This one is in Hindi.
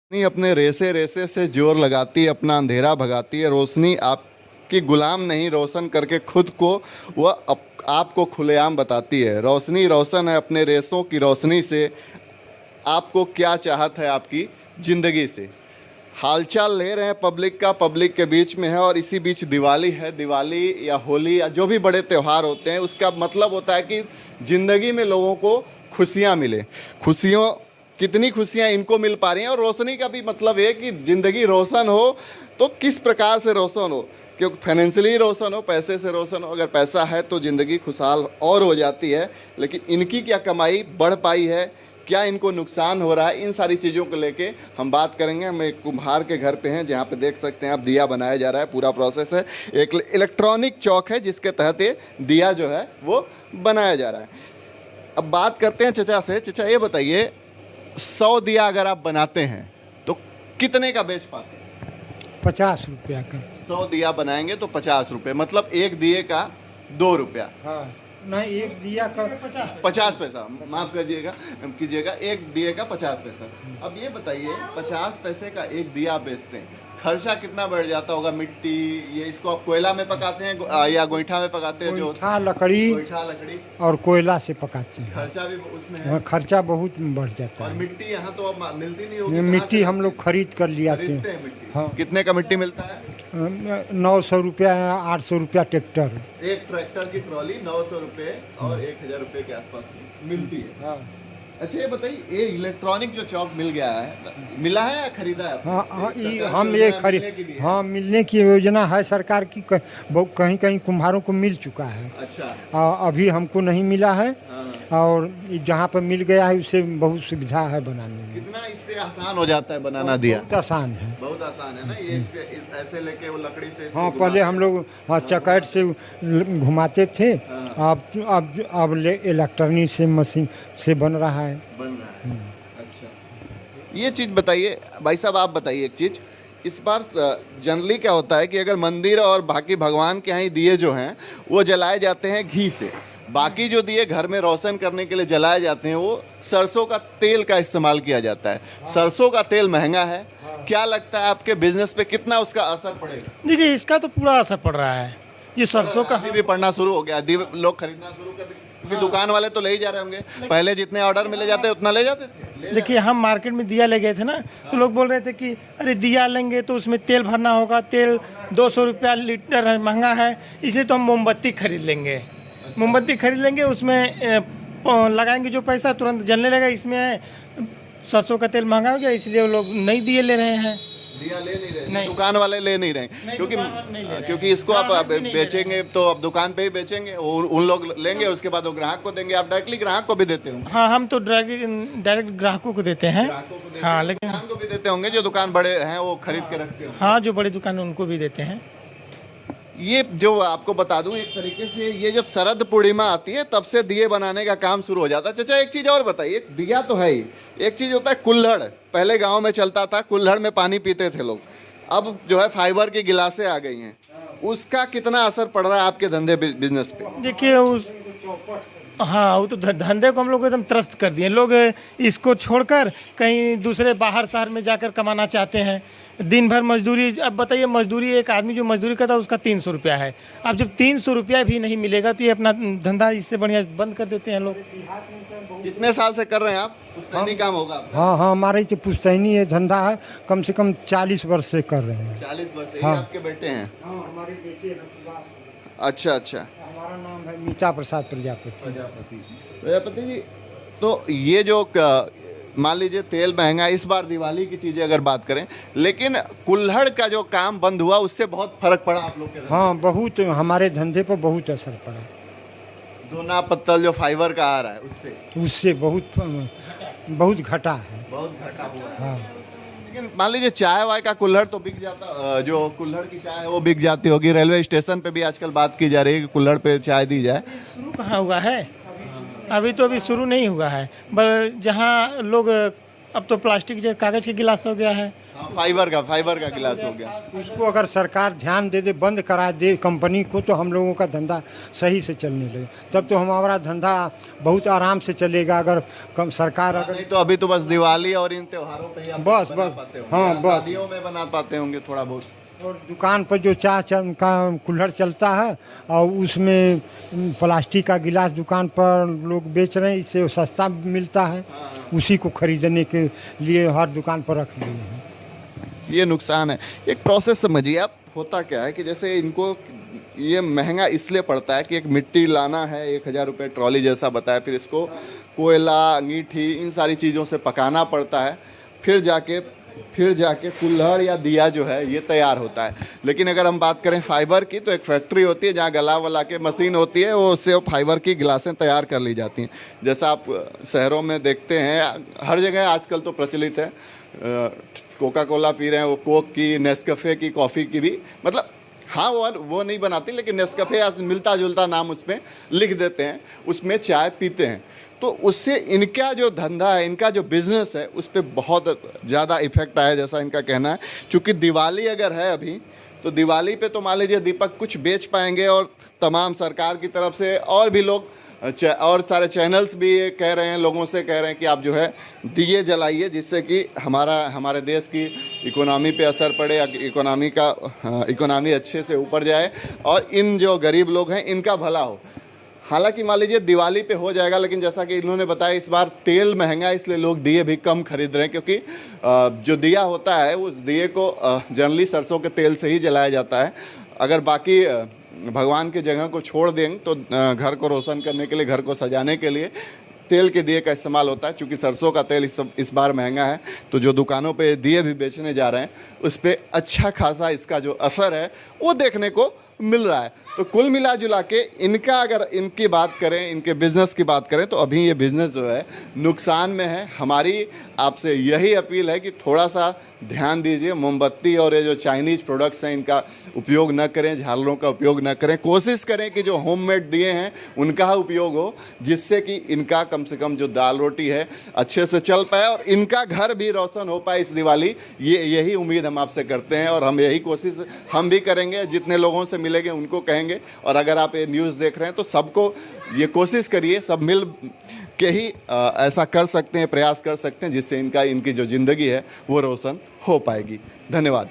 रोशनी अपने रेसे रेसे से जोर लगाती है, अपना अंधेरा भगाती है। रोशनी आपकी गुलाम नहीं, रोशन करके खुद को वह आपको खुलेआम बताती है। रोशनी रोशन है अपने रेसों की रोशनी से, आपको क्या चाहत है आपकी ज़िंदगी से। हालचाल ले रहे हैं पब्लिक का, पब्लिक के बीच में है। और इसी बीच दिवाली है। दिवाली या होली या जो भी बड़े त्यौहार होते हैं, उसका मतलब होता है कि ज़िंदगी में लोगों को खुशियाँ मिले। खुशियों कितनी खुशियाँ इनको मिल पा रही हैं। और रोशनी का भी मतलब है कि ज़िंदगी रोशन हो, तो किस प्रकार से रोशन हो, क्योंकि फाइनेंशियली रोशन हो, पैसे से रोशन हो। अगर पैसा है तो ज़िंदगी खुशहाल और हो जाती है। लेकिन इनकी क्या कमाई बढ़ पाई है, क्या इनको नुकसान हो रहा है, इन सारी चीज़ों को लेके हम बात करेंगे। हम एक कुम्हार के घर पे हैं, जहाँ पे देख सकते हैं आप दिया बनाया जा रहा है। पूरा प्रोसेस है, एक इलेक्ट्रॉनिक चौक है जिसके तहत ये दिया जो है वो बनाया जा रहा है। अब बात करते हैं चचा से। चचा ये बताइए, 100 दिया अगर आप बनाते हैं तो कितने का बेच पाते हैं? 50 रुपया का। 100 दिया बनाएंगे तो 50 रुपये, मतलब एक दिए का 2 रुपया। हाँ, नहीं, एक दिया का 50 पैसा, माफ़ कीजिएगा, एक दिए का 50 पैसा। अब ये बताइए, 50 पैसे का एक दिया आप बेचते हैं, खर्चा कितना बढ़ जाता होगा? मिट्टी, ये इसको आप कोयला में पकाते हैं या गोईठा में पकाते हैं? जो गोईठा लकड़ी और कोयला से पकाते हैं। खर्चा भी उसमें है। हाँ, खर्चा बहुत बढ़ जाता और है। मिट्टी यहाँ तो अब मिलती नहीं होगी। मिट्टी हम लोग खरीद कर ले आते खरीदते हैं। हैं मिट्टी। हाँ। कितने का मिट्टी मिलता है? 900 रुपया, 800 रुपया ट्रैक्टर। एक ट्रैक्टर की ट्रॉली 900 रुपये और 1000 रुपये के आसपास मिलती है। हाँ। अच्छा ये बताइए, ये इलेक्ट्रॉनिक जो चौक मिल गया है, मिला है या खरीदा है? हाँ, हाँ, सरकार हम की ये योजना खरीद, मिलने की भी है? हाँ, मिलने की योजना है सरकार की। कहीं कहीं कुम्हारों को मिल चुका है। अच्छा। अभी हमको नहीं मिला है। हाँ। और जहाँ पर मिल गया है उससे बहुत सुविधा है बनाने में। कितना इससे आसान हो जाता है बनाना दिया? बहुत आसान है। बहुत आसान है ना ये। ऐसे लेके वो लकड़ी से हाँ, पहले हम लोग चकैट से घुमाते थे। अब इलेक्ट्रॉनिक से मशीन से बन रहा है। अच्छा, ये चीज़ बताइए भाई साहब, आप बताइए एक चीज़। इस बार जनरली क्या होता है कि अगर मंदिर और बाकी भगवान के यहाँ दिए जो हैं वो जलाए जाते हैं घी से, बाकी जो दिए घर में रोशन करने के लिए जलाए जाते हैं वो सरसों का तेल का इस्तेमाल किया जाता है। सरसों का तेल महंगा है, क्या लगता है आपके बिजनेस पे कितना उसका असर पड़ेगा? देखिए, इसका तो पूरा असर पड़ रहा है। ये सरसों का अभी भी पड़ना शुरू हो गया, लोग खरीदना शुरू कर दिए, क्योंकि दुकान वाले तो ले ही जा रहे होंगे। पहले जितने ऑर्डर मिले जाते उतना ले जाते थे। देखिए, हम मार्केट में दिया ले गए थे ना, तो लोग बोल रहे थे कि अरे दिया लेंगे तो उसमें तेल भरना होगा, तेल 200 रुपया लीटर है, महंगा है, इसलिए तो हम मोमबत्ती खरीद लेंगे। मोमबत्ती खरीद लेंगे, उसमें लगाएंगे जो पैसा तुरंत जलने लगेगा। इसमें सरसों का तेल महंगा हो गया, इसलिए वो लोग नई दिए ले रहे हैं। दिया ले नहीं रहे, नहीं। दुकान वाले ले नहीं रहे, क्योंकि इसको आप बेचेंगे तो आप दुकान पे ही बेचेंगे, और उन लोग लेंगे, उसके बाद वो ग्राहक को देंगे। आप डायरेक्टली ग्राहक को भी देते होंगे? हाँ, हम तो डायरेक्ट ग्राहकों को देते हैं। हाँ, लेकिन दुकान को भी देते होंगे, जो दुकान बड़े हैं वो खरीद के रखते होंगे। हाँ, जो बड़ी दुकान है उनको भी देते हैं। ये जो आपको बता दूं, एक तरीके से ये जब शरद पूर्णिमा आती है तब से दिए बनाने का काम शुरू हो जाता है। चाचा एक चीज़ और बताइए, दिया तो है ही, एक चीज़ होता है कुल्हड़। पहले गांव में चलता था, कुल्हड़ में पानी पीते थे लोग, अब जो है फाइबर की गिलासें आ गई हैं। उसका कितना असर पड़ रहा है आपके धंधे बिजनेस पे? देखिए हाँ, वो तो धंधे को हम लोग एकदम त्रस्त कर दिए। लोग इसको छोड़कर कहीं दूसरे बाहर शहर में जाकर कमाना चाहते हैं। दिन भर मजदूरी, अब बताइए, मजदूरी एक आदमी जो मजदूरी करता है उसका 300 रुपया है। अब जब 300 रुपया भी नहीं मिलेगा तो ये अपना धंधा इससे बढ़िया बंद कर देते हैं लोग। कितने साल से कर रहे हैं आप? पुश्तैनी काम होगा आपका? हाँ, हाँ, हमारे तो पुश्तैनी ये धंधा है, कम से कम 40 वर्ष से कर रहे हैं। 40 वर्ष से? हाँ। ये आपके बेटे हैं? हाँ, हमारे बेटे हैं। अच्छा अच्छा। हमारा नाम है मीता प्रसाद प्रजापति। प्रजापति जी, तो ये जो मान लीजिए तेल महंगा, इस बार दिवाली की चीज़ें अगर बात करें, लेकिन कुल्हड़ का जो काम बंद हुआ उससे बहुत फर्क पड़ा आप लोग के धंधे? हाँ, बहुत, हमारे धंधे पर बहुत असर पड़ा। दोना पत्तल जो फाइबर का आ रहा है उससे बहुत घटा है। बहुत घटा हुआ है। हाँ। लेकिन मान लीजिए चाय वाय का कुल्हड़ तो बिक जाता, जो कुल्हड़ की चाय है वो बिक जाती होगी। रेलवे स्टेशन पे भी आजकल बात की जा रही है कि कुल्हड़ पे चाय दी जाए। शुरू कहाँ हुआ है? अभी शुरू नहीं हुआ है। जहाँ लोग अब तो प्लास्टिक जो कागज़ के गिलास हो गया है। हाँ, फाइबर का गिलास हो गया। उसको अगर सरकार ध्यान दे दे, बंद करा दे कंपनी को, तो हम लोगों का धंधा सही से चलने लगे, तब तो हमारा धंधा बहुत आराम से चलेगा। अगर सरकार अगर नहीं तो अभी तो बस दिवाली और इन त्योहारों पे ही आप बस, बना बस। पाते होंगे, हाँ, या बस। शादियों में बना पाते होंगे थोड़ा बहुत। और दुकान पर जो का कुल्हड़ चलता है और उसमें प्लास्टिक का गिलास दुकान पर लोग बेच रहे हैं, इससे सस्ता मिलता है, उसी को खरीदने के लिए हर दुकान पर रख लिए हैं। ये नुकसान है। एक प्रोसेस समझिए आप, होता क्या है कि जैसे इनको ये महंगा इसलिए पड़ता है कि एक मिट्टी लाना है 1000 रुपये ट्रॉली जैसा बताया, फिर इसको कोयला, अंगीठी, इन सारी चीज़ों से पकाना पड़ता है, फिर जाके कुल्हड़ या दिया जो है ये तैयार होता है। लेकिन अगर हम बात करें फाइबर की, तो एक फैक्ट्री होती है जहाँ गला वला के मशीन होती है, वो उससे फाइबर की गिलासें तैयार कर ली जाती हैं। जैसा आप शहरों में देखते हैं, हर जगह आजकल तो प्रचलित है, कोका कोला पी रहे हैं, वो कोक की, नेस्कफ़े की, कॉफ़ी की भी, मतलब हाँ वो नहीं बनाती, लेकिन नेस्कफ़े मिलता जुलता नाम उसमें लिख देते हैं, उसमें चाय पीते हैं। तो उससे इनका जो धंधा है, इनका जो बिज़नेस है, उस पर बहुत ज़्यादा इफेक्ट आया, जैसा इनका कहना है। क्योंकि दिवाली अगर है अभी, तो दिवाली पे तो मान लीजिए दीपक कुछ बेच पाएंगे, और तमाम सरकार की तरफ से और भी लोग और सारे चैनल्स भी ये कह रहे हैं, लोगों से कह रहे हैं कि आप जो है दिए जलाइए, जिससे कि हमारे देश की इकोनॉमी पे असर पड़े, इकोनॉमी अच्छे से ऊपर जाए और इन जो गरीब लोग हैं इनका भला हो। हालांकि मान लीजिए दिवाली पे हो जाएगा, लेकिन जैसा कि इन्होंने बताया, इस बार तेल महंगा है, इसलिए लोग दिए भी कम खरीद रहे हैं। क्योंकि जो दिया होता है उस दिए को जनरली सरसों के तेल से ही जलाया जाता है। अगर बाकी भगवान की जगह को छोड़ दें तो घर को रोशन करने के लिए, घर को सजाने के लिए तेल के दिए का इस्तेमाल होता है। चूँकि सरसों का तेल इस बार महंगा है, तो जो दुकानों पे दिए भी बेचने जा रहे हैं, उस पर अच्छा खासा इसका जो असर है वो देखने को मिल रहा है। तो कुल मिला जुला के अगर इनकी बात करें, इनके बिज़नेस की बात करें, तो अभी ये बिज़नेस जो है नुकसान में है। हमारी आपसे यही अपील है कि थोड़ा सा ध्यान दीजिए, मोमबत्ती और ये जो चाइनीज़ प्रोडक्ट्स हैं इनका उपयोग न करें, झालरों का उपयोग न करें। कोशिश करें कि जो होममेड दिए हैं उनका उपयोग हो, जिससे कि इनका कम से कम जो दाल रोटी है अच्छे से चल पाए और इनका घर भी रोशन हो पाए इस दिवाली। यही उम्मीद हम आपसे करते हैं और हम यही कोशिश हम भी करेंगे, जितने लोगों से मिलेंगे उनको कहेंगे। और अगर आप ये न्यूज़ देख रहे हैं तो सबको ये कोशिश करिए, सब मिल के ही ऐसा कर सकते हैं, प्रयास कर सकते हैं, जिससे इनकी जो ज़िंदगी है वो रोशन हो पाएगी। धन्यवाद।